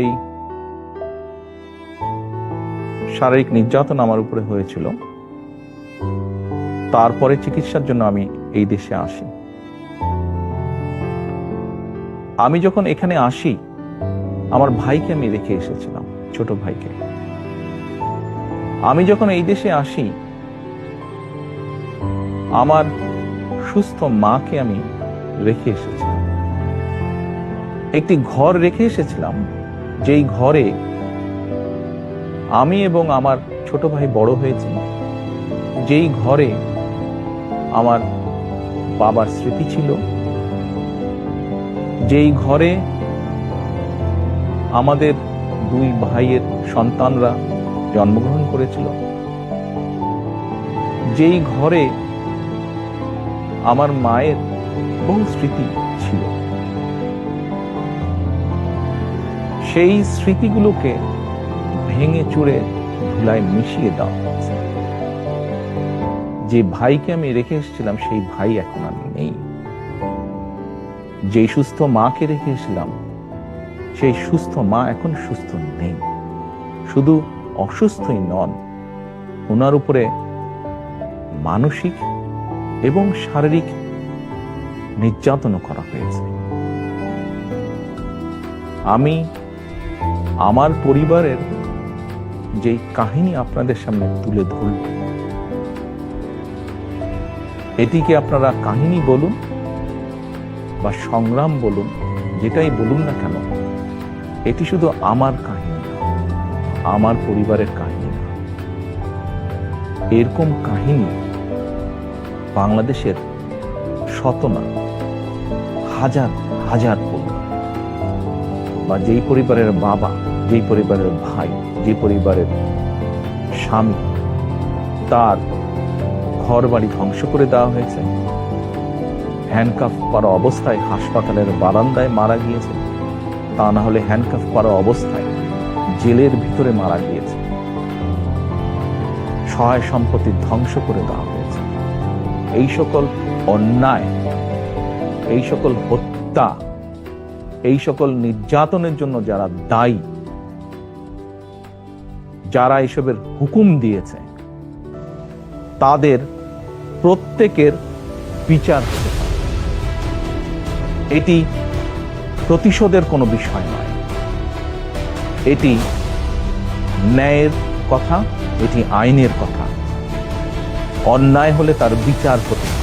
এই শারীরিক নির্যাতন আমার উপরে হয়েছিল, তারপরে চিকিৎসার জন্য আমি এই দেশে আসি। আমি যখন এখানে আসি, আমার ভাইকে আমি রেখে এসেছিলাম, ছোট ভাইকে। আমি যখন এই দেশে আসি, আমার সুস্থ মাকে আমি রেখে এসেছিলাম। একটি ঘর রেখে এসেছিলাম, যেই ঘরে আমি এবং আমার ছোট ভাই বড় হয়েছি, যেই ঘরে আমার বাবার স্মৃতি ছিল, যেই ঘরে আমাদের দুই ভাইয়ের সন্তানরা জন্মগ্রহণ করেছিল, যেই ঘরে আমার মায়ের বহু স্মৃতি ছিল, সেই স্মৃতিগুলোকে ভেঙে চুরে ধুলায় মিশিয়ে দেওয়া হয়েছে। যে ভাইকে আমি রেখে এসেছিলাম, সেই ভাই এখন আর নেই। যে সুস্থ মাকে রেখে এসেছিলাম, সেই সুস্থ মা এখন সুস্থ নেই। শুধু অসুস্থই নন, ওনার উপরে মানসিক এবং শারীরিক নির্যাতনও করা হয়েছে। আমি আমার পরিবারের যে কাহিনী আপনাদের সামনে তুলে ধরব, এটিকে আপনারা কাহিনী বলুন বা সংগ্রাম বলুন, যেটাই বলুন না কেন, এটি শুধু আমার কাহিনী না, আমার পরিবারের কাহিনী না। এরকম কাহিনী বাংলাদেশের শত না, হাজার হাজার পরিবার, বা যেই পরিবারের বাবা, যেই পরিবারের ভাই, যে পরিবারের স্বামী, তার ঘর বাড়ি ধ্বংস করে দেওয়া হয়েছে, হ্যান্ডকাফ করা অবস্থায় হাসপাতালের বারান্দায় মারা গিয়েছে, তা না হলে হ্যান্ডকাফ করা অবস্থায় জেলের ভিতরে মারা গিয়েছে, সহায় সম্পত্তি ধ্বংস করে দেওয়া হয়েছে। এই সকল অন্যায়, এই সকল হত্যা, এই সকল নির্যাতনের জন্য যারা দায়ী, যারা এসবের হুকুম দিয়েছে, তাদের প্রত্যেকের বিচার হতে হবে। এটি প্রতিশোধের কোনো বিষয় নয়, এটি ন্যায়ের কথা, এটি আইনের কথা। অন্যায় হলে তার বিচার হতে হবে।